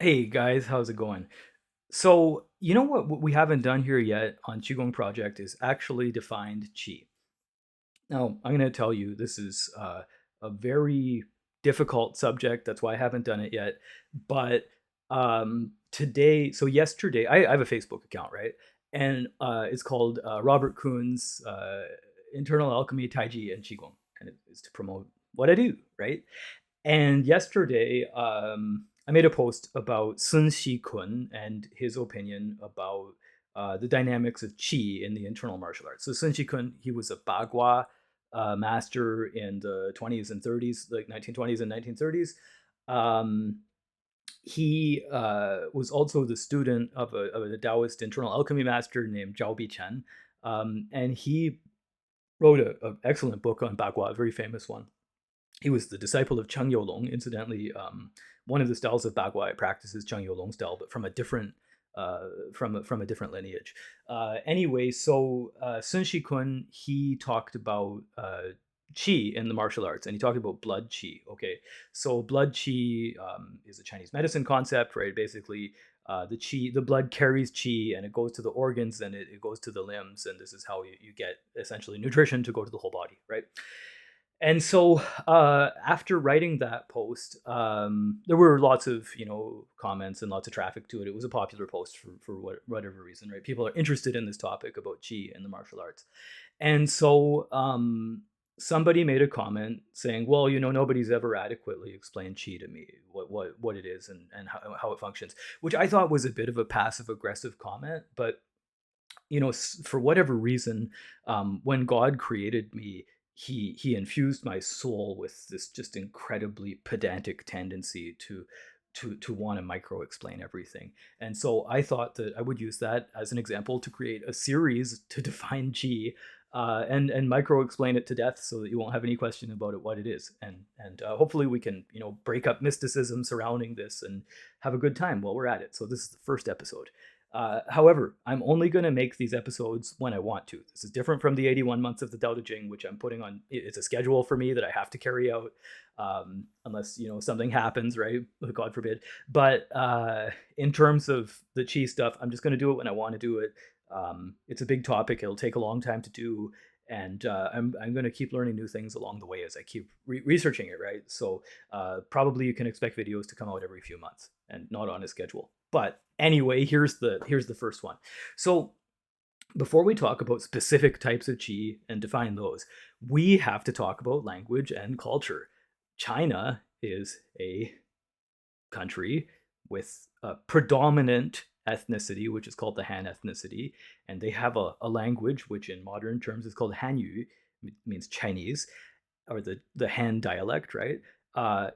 Hey guys, how's it going? So, you know what we haven't done here yet on Qigong Project is actually defined Qi. Now, I'm going to tell you this is a very difficult subject. That's why I haven't done it yet. But today, so yesterday, I have a Facebook account, right? And it's called Robert Kuhn's Internal Alchemy, Taiji, and Qigong. And it is to promote what I do, right? And yesterday, I made a post about Sun Shi Kun and his opinion about the dynamics of qi in the internal martial arts. So Sun Shi Kun, he was a Bagua master in the 20s and 30s, like 1920s and 1930s. Um, he was also the student of a Taoist internal alchemy master named Zhao Bichen. And he wrote an excellent book on Bagua, a very famous one. He was the disciple of Cheng Youlong. Incidentally, one of the styles of Bagua I practice is Cheng Youlong style, but from a different from a different lineage. Anyway, so Sun Shi Kun, he talked about qi in the martial arts, and he talked about blood qi. Okay, so blood qi is a Chinese medicine concept, right? Basically, the blood carries qi, and it goes to the organs, and it goes to the limbs, and this is how you get essentially nutrition to go to the whole body, right? And so after writing that post, there were lots of comments and lots of traffic to it. It was a popular post for whatever reason, right? People are interested in this topic about qi and the martial arts, and so somebody made a comment saying, "Well, nobody's ever adequately explained qi to me, what it is and how it functions," which I thought was a bit of a passive aggressive comment, but for whatever reason, when God created me, he infused my soul with this just incredibly pedantic tendency to want to micro explain everything. And so I thought that I would use that as an example to create a series to define G, and micro explain it to death so that you won't have any question about it, what it is. And hopefully we can break up mysticism surrounding this and have a good time while we're at it. So this is the first episode. However, I'm only going to make these episodes when I want to. This is different from the 81 months of the Tao Te Ching, which I'm putting on. It's a schedule for me that I have to carry out, unless something happens, right? God forbid. But in terms of the chi stuff, I'm just going to do it when I want to do it. It's a big topic. It'll take a long time to do, and I'm going to keep learning new things along the way as I keep researching it, right? So probably you can expect videos to come out every few months and not on a schedule. But anyway, here's the first one. So before we talk about specific types of qi and define those, we have to talk about language and culture. China is a country with a predominant ethnicity, which is called the Han ethnicity, and they have a language which in modern terms is called Hanyu, means Chinese, or the Han dialect, right?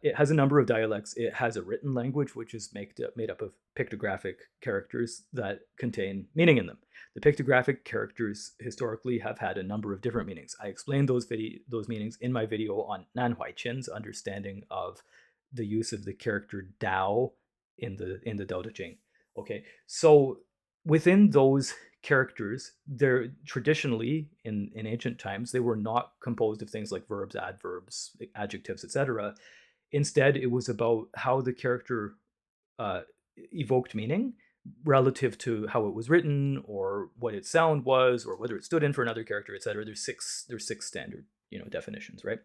It has a number of dialects. It has a written language, which is made up of pictographic characters that contain meaning in them. The pictographic characters historically have had a number of different meanings. I explained those meanings in my video on Nan Huaichen's understanding of the use of the character Dao in the Tao Te Ching. Okay, so within those characters, they're traditionally in ancient times they were not composed of things like verbs, adverbs, adjectives, etc. Instead, it was about how the character uh, evoked meaning relative to how it was written or what its sound was or whether it stood in for another character, etc. There's six standard definitions, right?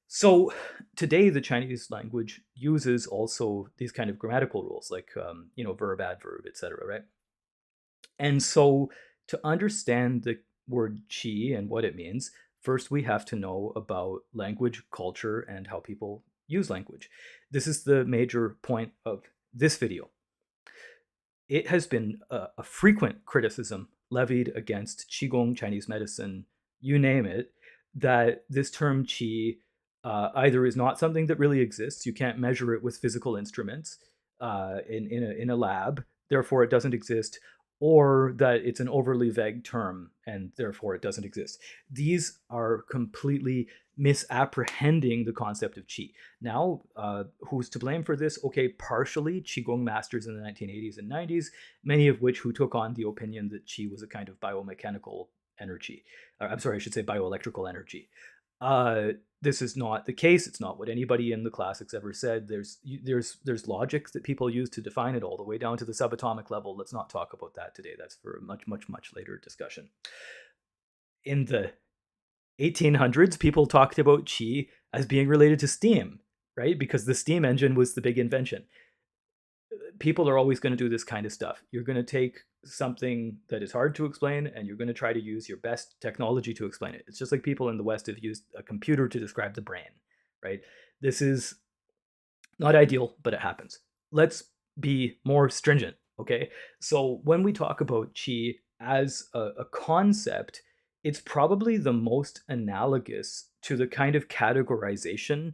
So today the Chinese language uses also these kind of grammatical rules like verb, adverb, etc. Right? And so to understand the word qi and what it means, first we have to know about language, culture, and how people use language. This is the major point of this video. It has been a frequent criticism levied against Qigong, Chinese medicine, you name it, that this term qi either is not something that really exists, you can't measure it with physical instruments in a lab, therefore it doesn't exist, or that it's an overly vague term and therefore it doesn't exist. These are completely misapprehending the concept of qi. Now, who's to blame for this? Okay, partially Qigong masters in the 1980s and 90s, many of which who took on the opinion that qi was a kind of biomechanical energy. I'm sorry, I should say bioelectrical energy. Uh, this is not the case. It's not what anybody in the classics ever said. There's logic that people use to define it all the way down to the subatomic level. Let's not talk about that today. That's for a much later discussion. In the 1800s, people talked about qi as being related to steam, right? Because the steam engine was the big invention. People are always going to do this kind of stuff. You're going to take something that is hard to explain and you're going to try to use your best technology to explain it. It's just like people in the West have used a computer to describe the brain, right? This is not ideal, but it happens. Let's be more stringent, okay? So when we talk about qi as a concept, it's probably the most analogous to the kind of categorization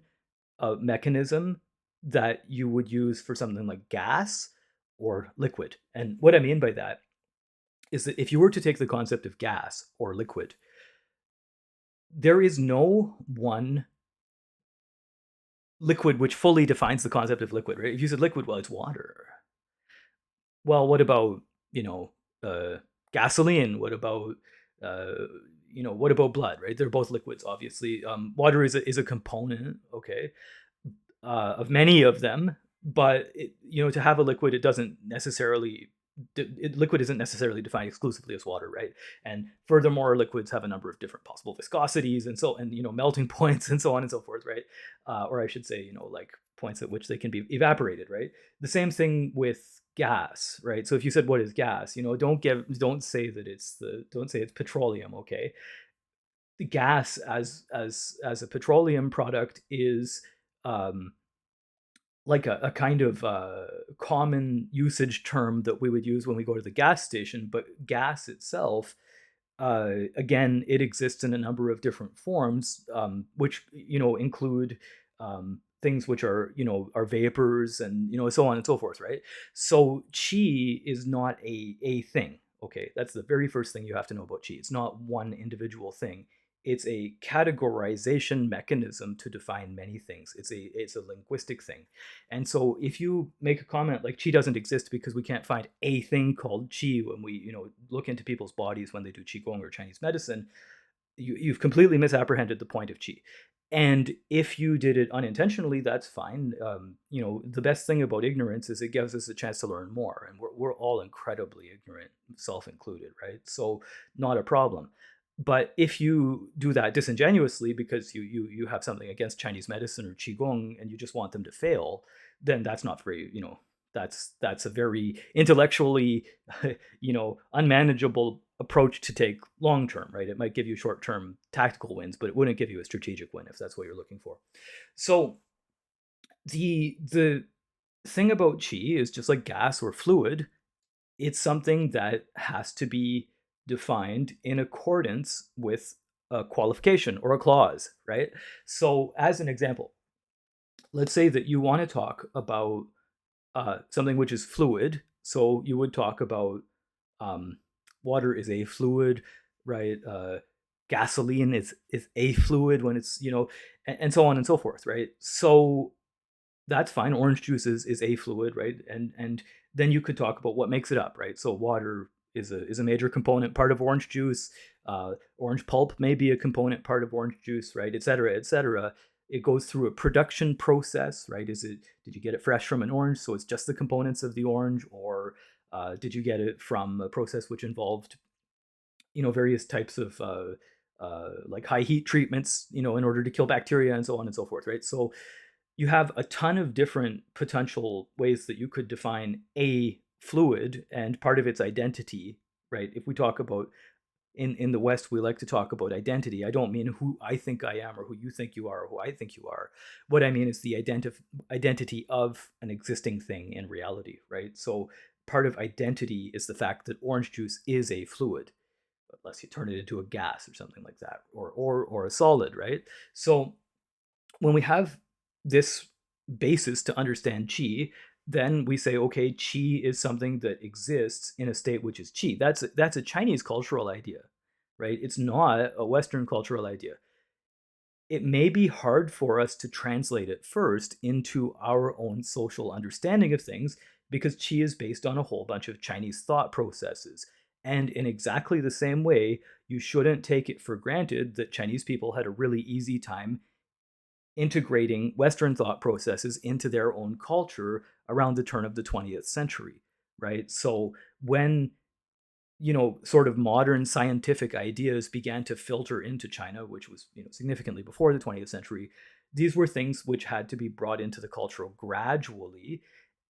mechanism that you would use for something like gas or liquid. And what I mean by that is that if you were to take the concept of gas or liquid, there is no one liquid which fully defines the concept of liquid, right? If you said liquid, well, it's water. Well, what about, you know, uh, gasoline? What about, uh, what about blood, right? They're both liquids, obviously. Water is a component, okay, of many of them, but to have a liquid, it doesn't necessarily liquid isn't necessarily defined exclusively as water, right? And furthermore, liquids have a number of different possible viscosities and melting points and so on and so forth, right? Or I should say, like points at which they can be evaporated, right? The same thing with gas, right? So if you said what is gas, don't say that don't say it's petroleum, okay? The gas as a petroleum product is um, like a kind of common usage term that we would use when we go to the gas station, but gas itself, again, it exists in a number of different forms, which include things which are vapors and so on and so forth, right? So chi is not a thing. Okay, that's the very first thing you have to know about chi. It's not one individual thing. It's a categorization mechanism to define many things. It's a linguistic thing. And so if you make a comment like chi doesn't exist because we can't find a thing called chi when we look into people's bodies when they do qigong or Chinese medicine, you've completely misapprehended the point of qi. And if you did it unintentionally, that's fine. The best thing about ignorance is it gives us a chance to learn more, and we're all incredibly ignorant, self included, right? So not a problem. But if you do that disingenuously because you have something against Chinese medicine or qigong and you just want them to fail, then that's not very that's a very intellectually unmanageable approach to take long term, right? It might give you short term tactical wins, but it wouldn't give you a strategic win if that's what you're looking for. So the thing about qi is just like gas or fluid, it's something that has to be defined in accordance with a qualification or a clause, right? So as an example, let's say that you want to talk about something which is fluid. So you would talk about um, water is a fluid, right? Gasoline is a fluid when it's and so on and so forth, right? So that's fine. Orange juice is a fluid, right? And then you could talk about what makes it up, right? So water is a major component part of orange juice. Orange pulp may be a component part of orange juice, right? Et cetera, et cetera. It goes through a production process, right? Did you get it fresh from an orange, so it's just the components of the orange, or did you get it from a process which involved various types of like high heat treatments, in order to kill bacteria and so on and so forth, right? So you have a ton of different potential ways that you could define a fluid and part of its identity, right? If we talk about in the West, we like to talk about identity. I don't mean who I think I am or who you think you are or who I think you are. What I mean is the identity of an existing thing in reality, right? So part of identity is the fact that orange juice is a fluid, unless you turn it into a gas or something like that, or a solid, right? So when we have this basis to understand qi, then we say, okay, qi is something that exists in a state which is qi. That's a Chinese cultural idea, right? It's not a Western cultural idea. It may be hard for us to translate it first into our own social understanding of things because qi is based on a whole bunch of Chinese thought processes. And in exactly the same way, you shouldn't take it for granted that Chinese people had a really easy time integrating Western thought processes into their own culture around the turn of the 20th century, right? So when sort of modern scientific ideas began to filter into China, which was significantly before the 20th century, these were things which had to be brought into the culture gradually,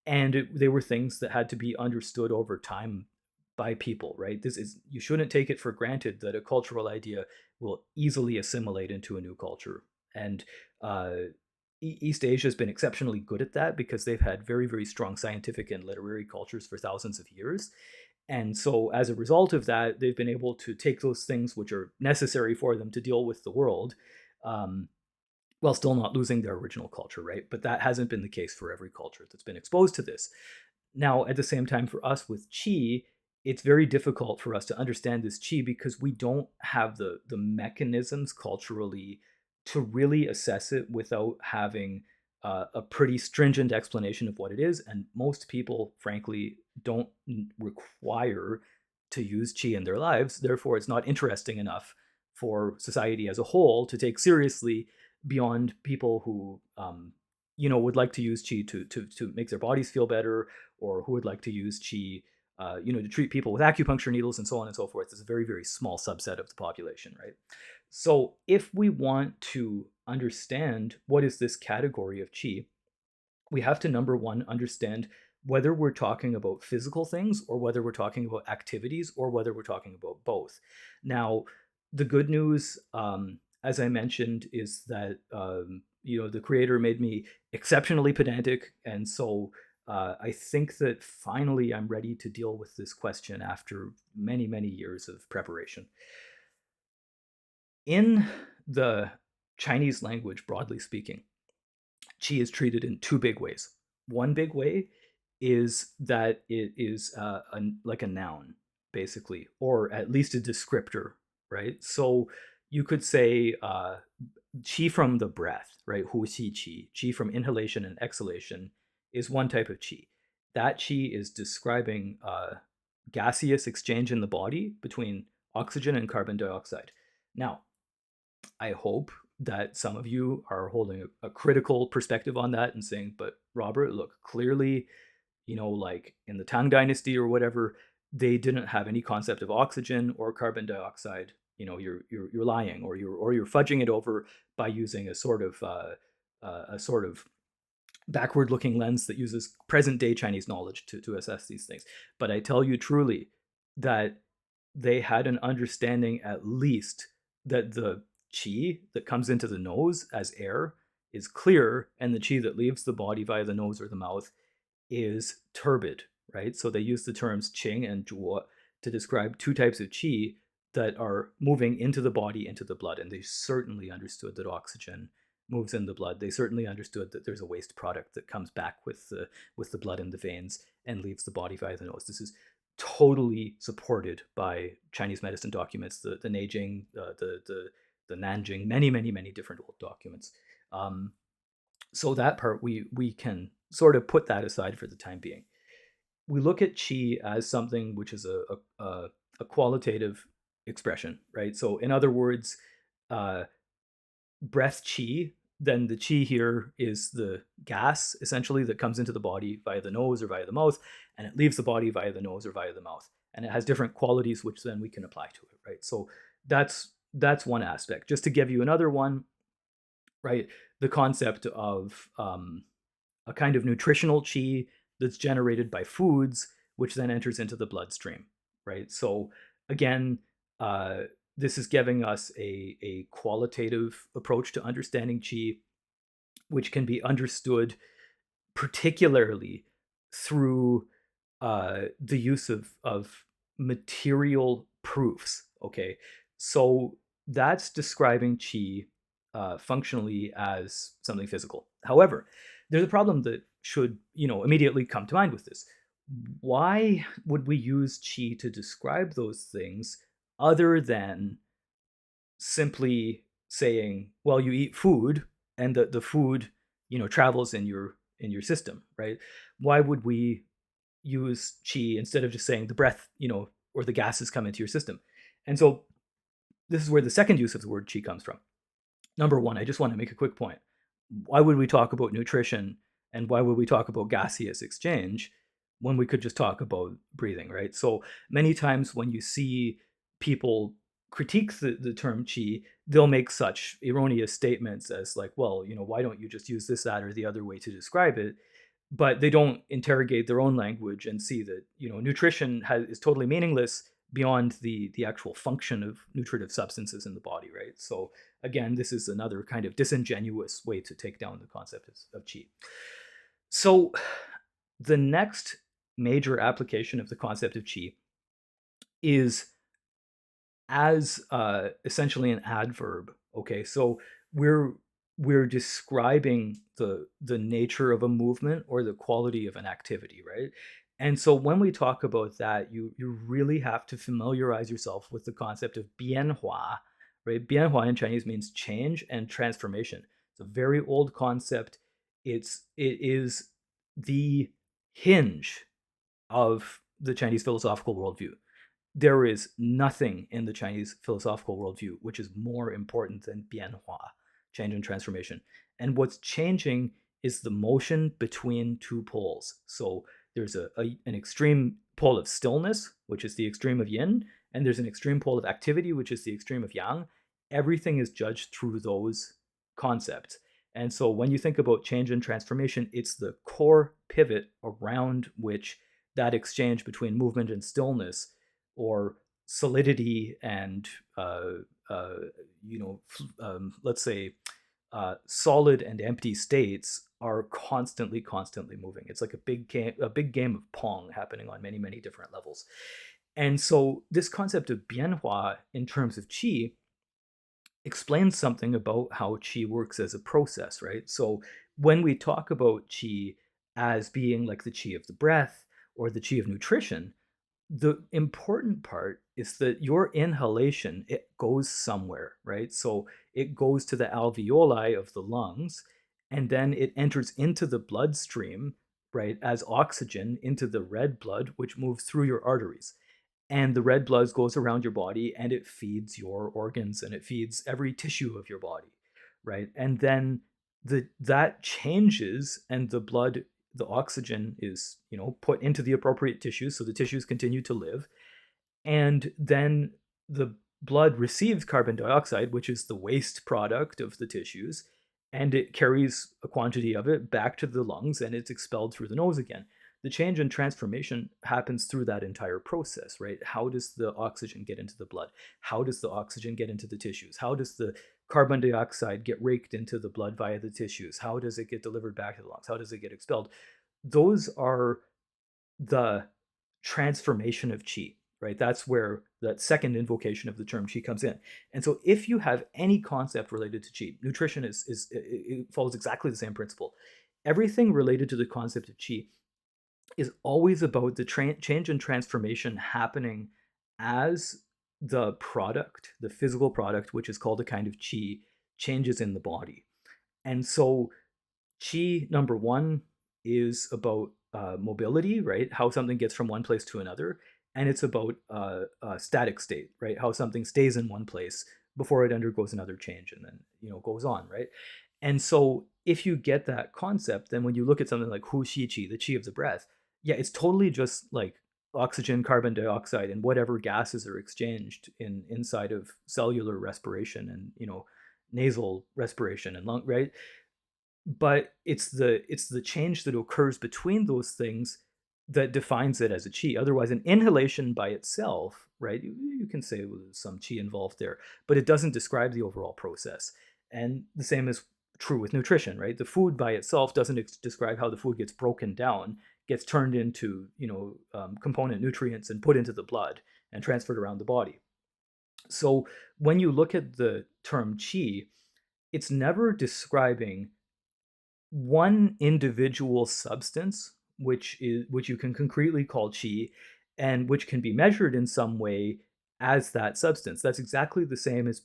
and they were things that had to be understood over time by people, right? This is You shouldn't take it for granted that a cultural idea will easily assimilate into a new culture. And uh, East Asia has been exceptionally good at that because they've had very, very strong scientific and literary cultures for thousands of years. And so, as a result of that, they've been able to take those things which are necessary for them to deal with the world, um, while still not losing their original culture, right? But that hasn't been the case for every culture that's been exposed to this. Now, at the same time, for us with qi, it's very difficult for us to understand this qi because we don't have the mechanisms culturally to really assess it without having a pretty stringent explanation of what it is. And most people, frankly, don't require to use qi in their lives. Therefore, it's not interesting enough for society as a whole to take seriously beyond people who would like to use qi to make their bodies feel better, or who would like to use qi, to treat people with acupuncture needles and so on and so forth. It's a very, very small subset of the population, right? So if we want to understand what is this category of qi, we have to, number one, understand whether we're talking about physical things or whether we're talking about activities or whether we're talking about both. Now, the good news, as I mentioned, is that the creator made me exceptionally pedantic, and so I think that finally I'm ready to deal with this question after many, many years of preparation. In the Chinese language, broadly speaking, qi is treated in two big ways. One big way is that it is like a noun, basically, or at least a descriptor, right? So you could say qi from the breath, right? Hu xi qi. Qi from inhalation and exhalation is one type of qi. That qi is describing gaseous exchange in the body between oxygen and carbon dioxide. Now, I hope that some of you are holding a critical perspective on that and saying, but Robert, look, clearly, like in the Tang Dynasty or whatever, they didn't have any concept of oxygen or carbon dioxide. You're lying, or you're fudging it over by using a sort of backward looking lens that uses present day Chinese knowledge to assess these things. But I tell you truly that they had an understanding, at least, that the qi that comes into the nose as air is clear, and the qi that leaves the body via the nose or the mouth is turbid, right? So they use the terms qing and zhuo to describe two types of qi that are moving into the body, into the blood. And they certainly understood that oxygen moves in the blood. They certainly understood that there's a waste product that comes back with the blood in the veins and leaves the body via the nose. This is totally supported by Chinese medicine documents, the Neijing, the Nanjing, many, many, many different old documents. So that part we can sort of put that aside for the time being. We look at qi as something which is a qualitative expression, right? So in other words, uh, breath qi, then the qi here is the gas essentially that comes into the body via the nose or via the mouth, and it leaves the body via the nose or via the mouth. And it has different qualities which then we can apply to it, right? So that's one aspect. Just to give you another one, right? The concept of a kind of nutritional qi that's generated by foods, which then enters into the bloodstream, right? So again, uh, this is giving us a qualitative approach to understanding qi, which can be understood particularly through the use of material proofs. Okay, so that's describing qi functionally as something physical. However, there's a problem that should immediately come to mind with this. Why would we use qi to describe those things other than simply saying, well, you eat food and the food travels in your system, right? Why would we use qi instead of just saying the breath or the gases come into your system. And so this is where the second use of the word qi comes from. Number one, I just want to make a quick point. Why would we talk about nutrition and why would we talk about gaseous exchange when we could just talk about breathing, right? So many times when you see people critique the term qi, they'll make such erroneous statements as like, well, why don't you just use this, that, or the other way to describe it? But they don't interrogate their own language and see that nutrition is totally meaningless beyond the actual function of nutritive substances in the body, right? So again, this is another kind of disingenuous way to take down the concept of qi. So the next major application of the concept of qi is as essentially an adverb. Okay, so we're describing the nature of a movement or the quality of an activity, right? And so when we talk about that, you really have to familiarize yourself with the concept of bianhua, right? Bianhua in Chinese means change and transformation. It's a very old concept. It is the hinge of the Chinese philosophical worldview. There is nothing in the Chinese philosophical worldview which is more important than bianhua, change and transformation. And what's changing is the motion between two poles. So there's an extreme pole of stillness, which is the extreme of yin, and there's an extreme pole of activity, which is the extreme of yang. Everything is judged through those concepts. And so when you think about change and transformation, it's the core pivot around which that exchange between movement and stillness, or solidity and let's say solid and empty states are constantly moving. It's like a big game of pong happening on many different levels. And so this concept of bianhua in terms of qi explains something about how qi works as a process, right? So when we talk about qi as being like the qi of the breath or the qi of nutrition, the important part is that your inhalation, it goes somewhere, right? So it goes to the alveoli of the lungs, and then it enters into the bloodstream, right, as oxygen into the red blood, which moves through your arteries. And the red blood goes around your body and it feeds your organs and it feeds every tissue of your body, right? And then that changes, and the oxygen is put into the appropriate tissues, so the tissues continue to live. And then the blood receives carbon dioxide, which is the waste product of the tissues, and it carries a quantity of it back to the lungs and it's expelled through the nose again. The change and transformation happens through that entire process, right? How does the oxygen get into the blood? How does the oxygen get into the tissues? How does the carbon dioxide get raked into the blood via the tissues? How does it get delivered back to the lungs? How does it get expelled? Those are the transformation of qi, right? That's where that second invocation of the term qi comes in. And so if you have any concept related to qi, nutrition it follows exactly the same principle. Everything related to the concept of qi is always about the change and transformation happening as the product, the physical product, which is called a kind of qi, changes in the body. And so qi, number one, is about mobility, right? How something gets from one place to another. And it's about static state, right? How something stays in one place before it undergoes another change and then, goes on, right? And so if you get that concept, then when you look at something like hu xi qi, the qi of the breath, yeah, it's totally just like oxygen, carbon dioxide, and whatever gases are exchanged inside of cellular respiration and nasal respiration and lung, right? But it's the change that occurs between those things that defines it as a qi. Otherwise, an inhalation by itself, right? You can say well, there's some qi involved there, but it doesn't describe the overall process. And the same is true with nutrition, right? The food by itself doesn't describe how the food gets broken down, gets turned into component nutrients and put into the blood and transferred around the body. So when you look at the term qi, it's never describing one individual substance which you can concretely call qi and which can be measured in some way as that substance. That's exactly the same as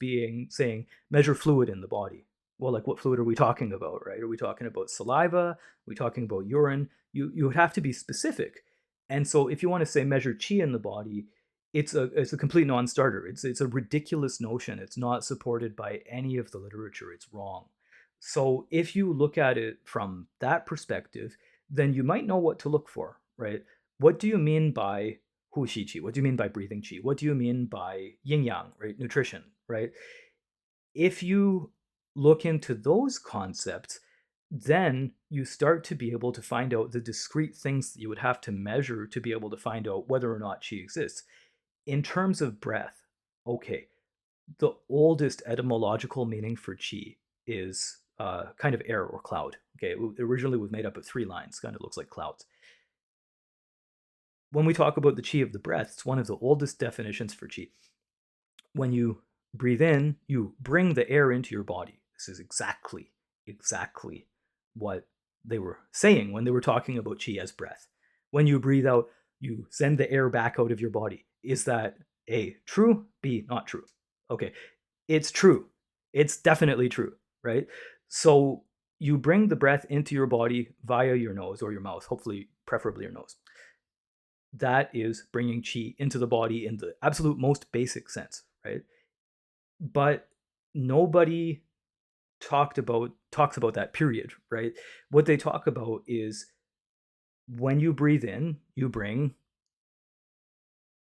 saying measure fluid in the body. Well, like what fluid are we talking about, right? Are we talking about saliva? Are we talking about urine? You would have to be specific. And so if you want to say measure qi in the body, it's a complete non-starter. It's a ridiculous notion. It's not supported by any of the literature. It's wrong. So if you look at it from that perspective, then you might know what to look for, right? What do you mean by hu xi qi? What do you mean by breathing qi? What do you mean by yin yang, right? Nutrition, right? If you look into those concepts, then you start to be able to find out the discrete things that you would have to measure to be able to find out whether or not qi exists. In terms of breath, okay, the oldest etymological meaning for qi is kind of air or cloud. Okay, it originally was made up of three lines, kind of looks like clouds. When we talk about the qi of the breath, it's one of the oldest definitions for qi. When you breathe in, you bring the air into your body. This is exactly what they were saying when they were talking about qi as breath. When you breathe out, you send the air back out of your body. Is that A, true? B, not true? Okay, it's true. It's definitely true, right? So you bring the breath into your body via your nose or your mouth, hopefully, preferably your nose. That is bringing qi into the body in the absolute most basic sense, right? But nobody talks about that period, right? What they talk about is when you breathe in, you bring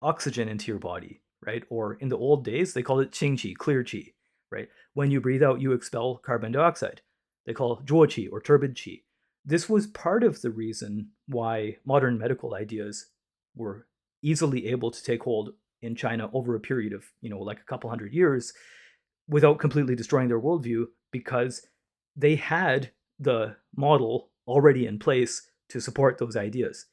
oxygen into your body, right? Or in the old days, they call it qing qi, clear qi, right? When you breathe out, you expel carbon dioxide. They call it zhuo qi or turbid qi. This was part of the reason why modern medical ideas were easily able to take hold in China over a period of, like a couple hundred years without completely destroying their worldview, because they had the model already in place to support those ideas.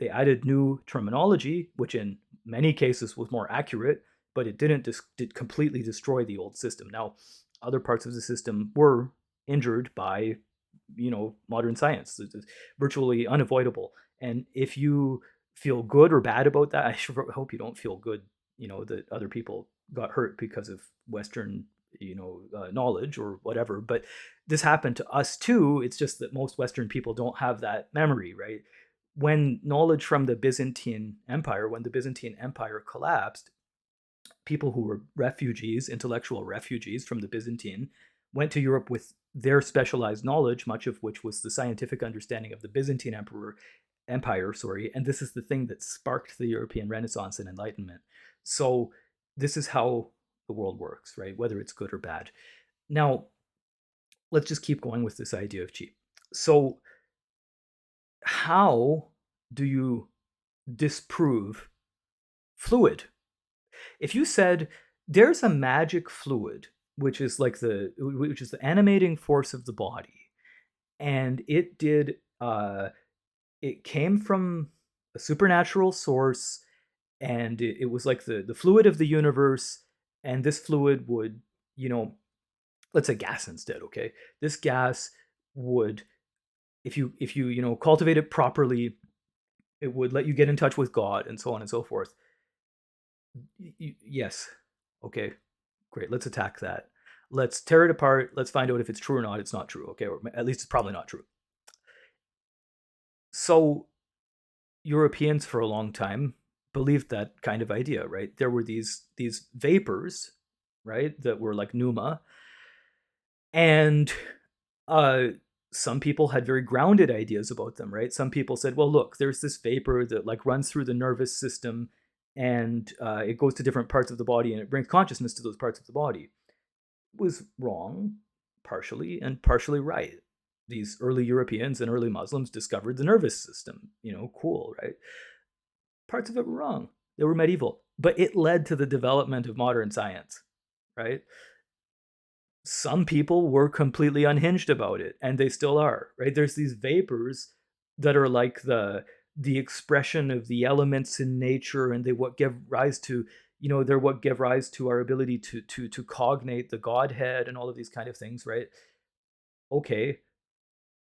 They added new terminology, which in many cases was more accurate, but it didn't completely destroy the old system. Now, other parts of the system were injured by, modern science. It's virtually unavoidable. And if you feel good or bad about that, I sure hope you don't feel good, that other people got hurt because of Western, knowledge or whatever. But this happened to us too. It's just that most Western people don't have that memory, right? When knowledge from the Byzantine Empire, when the Byzantine Empire collapsed, people who were refugees, intellectual refugees from the Byzantine, went to Europe with their specialized knowledge, much of which was the scientific understanding of the Byzantine Empire, and this is the thing that sparked the European Renaissance and Enlightenment. So this is how the world works, right? Whether it's good or bad. Now, let's just keep going with this idea of qi. So how do you disprove fluid? If you said there's a magic fluid which is the animating force of the body, and it came from a supernatural source, and it was like the fluid of the universe, and this fluid would, let's say gas instead, okay? This gas would, if you cultivate it properly, it would let you get in touch with God, and so on and so forth. Yes. Okay, great. Let's attack that. Let's tear it apart. Let's find out if it's true or not. It's not true. Okay, or at least it's probably not true. So Europeans for a long time believed that kind of idea, right? There were these vapors, right, that were like pneuma, and uh, some people had very grounded ideas about them, right? Some people said, well, look, there's this vapor that like runs through the nervous system, and it goes to different parts of the body, and it brings consciousness to those parts of the body. It was wrong, partially, and partially right. These early Europeans and early Muslims discovered the nervous system. Cool, right? Parts of it were wrong. They were medieval, but it led to the development of modern science, right? Some people were completely unhinged about it, and they still are, right? There's these vapors that are like the expression of the elements in nature, and they're what give rise to our ability to cognate the Godhead and all of these kind of things, right? Okay,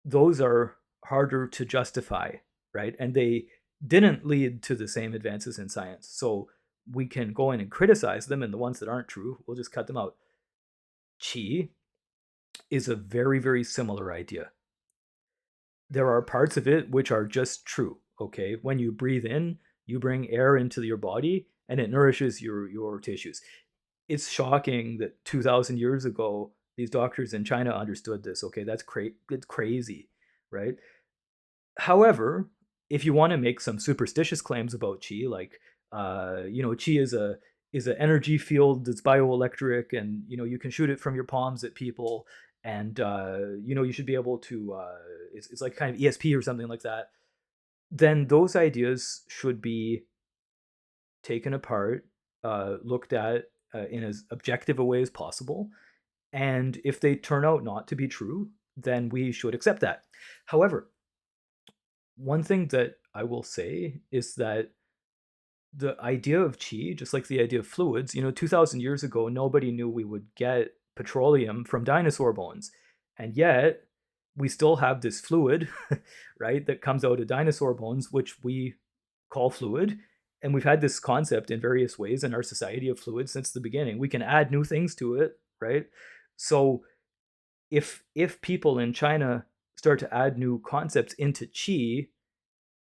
those are harder to justify, right? And they didn't lead to the same advances in science. So we can go in and criticize them, and the ones that aren't true, we'll just cut them out. Qi is a very, very similar idea. There are parts of it which are just true, okay? When you breathe in, you bring air into your body, and it nourishes your tissues. It's shocking that 2,000 years ago these doctors in China understood this. Okay, it's crazy, right? However, if you want to make some superstitious claims about qi, like qi is an energy field that's bioelectric, and you can shoot it from your palms at people, and you should be able to. It's like kind of ESP or something like that. Then those ideas should be taken apart, looked at in as objective a way as possible, and if they turn out not to be true, then we should accept that. However, one thing that I will say is that the idea of qi, just like the idea of fluids, 2,000 years ago, nobody knew we would get petroleum from dinosaur bones. And yet, we still have this fluid, right, that comes out of dinosaur bones, which we call fluid. And we've had this concept in various ways in our society of fluid since the beginning. We can add new things to it, right? So if people in China start to add new concepts into qi,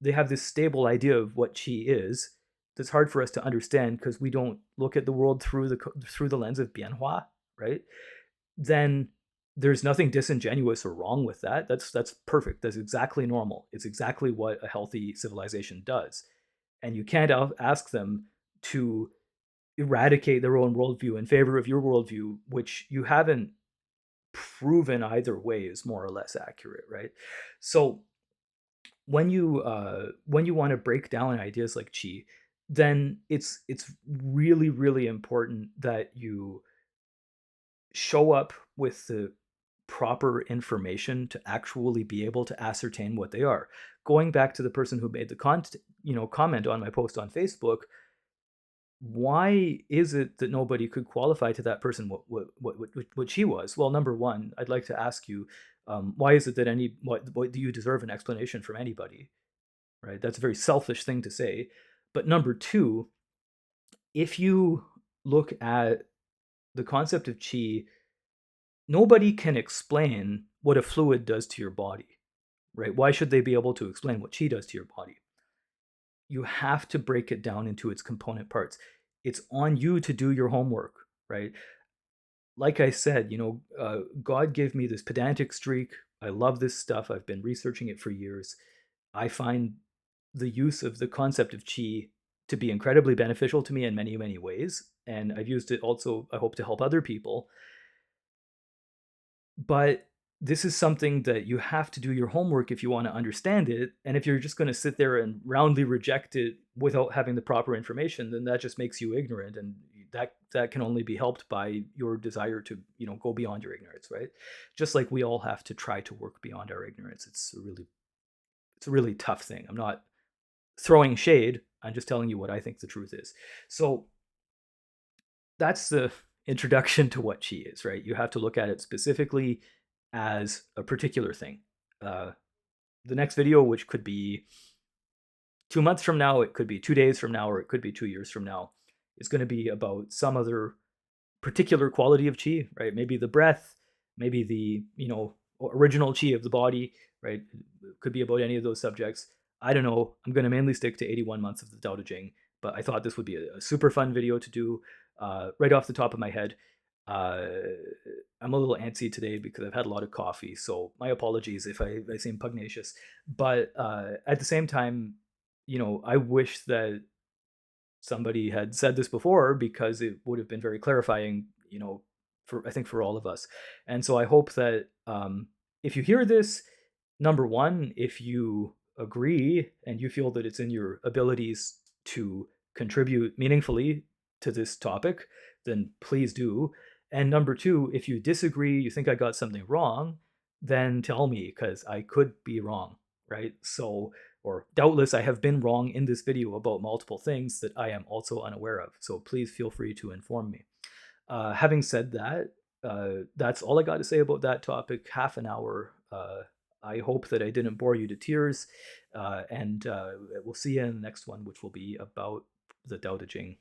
they have this stable idea of what qi is that's hard for us to understand because we don't look at the world through the lens of bianhua, right? Then there's nothing disingenuous or wrong with that. That's perfect. That's exactly normal. It's exactly what a healthy civilization does. And you can't ask them to eradicate their own worldview in favor of your worldview, which you haven't proven either way is more or less accurate, right? So when you want to break down ideas like qi, then it's really really important that you show up with the proper information to actually be able to ascertain what they are. Going back to the person who made the comment on my post on Facebook, why is it that nobody could qualify to that person what she was? Well, number one, I'd like to ask you, why is it that what do you deserve an explanation from anybody? Right? That's a very selfish thing to say. But number two, if you look at the concept of chi, nobody can explain what a fluid does to your body, right? Why should they be able to explain what chi does to your body? You have to break it down into its component parts. It's on you to do your homework, right? Like I said, God gave me this pedantic streak. I love this stuff. I've been researching it for years. I find the use of the concept of chi to be incredibly beneficial to me in many, many ways. And I've used it also, I hope, to help other people. But this is something that you have to do your homework if you want to understand it. And if you're just going to sit there and roundly reject it without having the proper information, then that just makes you ignorant. And that can only be helped by your desire to go beyond your ignorance, right? Just like we all have to try to work beyond our ignorance. It's a really tough thing. I'm not throwing shade. I'm just telling you what I think the truth is. So that's the introduction to what chi is, right? You have to look at it specifically as a particular thing. The next video, which could be 2 months from now, it could be 2 days from now, or it could be 2 years from now, is going to be about some other particular quality of chi, right? Maybe the breath, maybe the original chi of the body, right? It could be about any of those subjects. I don't know. I'm going to mainly stick to 81 months of the Tao Te Ching, but I thought this would be a super fun video to do right off the top of my head. Uh, I'm a little antsy today because I've had a lot of coffee, so my apologies if I seem pugnacious. But at the same time, I wish that somebody had said this before because it would have been very clarifying, for I think for all of us. And so I hope that if you hear this, number one, if you agree and you feel that it's in your abilities to contribute meaningfully to this topic, then please do. And number two, if you disagree, you think I got something wrong, then tell me because I could be wrong, right? So, or doubtless I have been wrong in this video about multiple things that I am also unaware of. So please feel free to inform me. Having said that, that's all I got to say about that topic. Half an hour. I hope that I didn't bore you to tears. And we'll see you in the next one, which will be about the Tao Te Ching.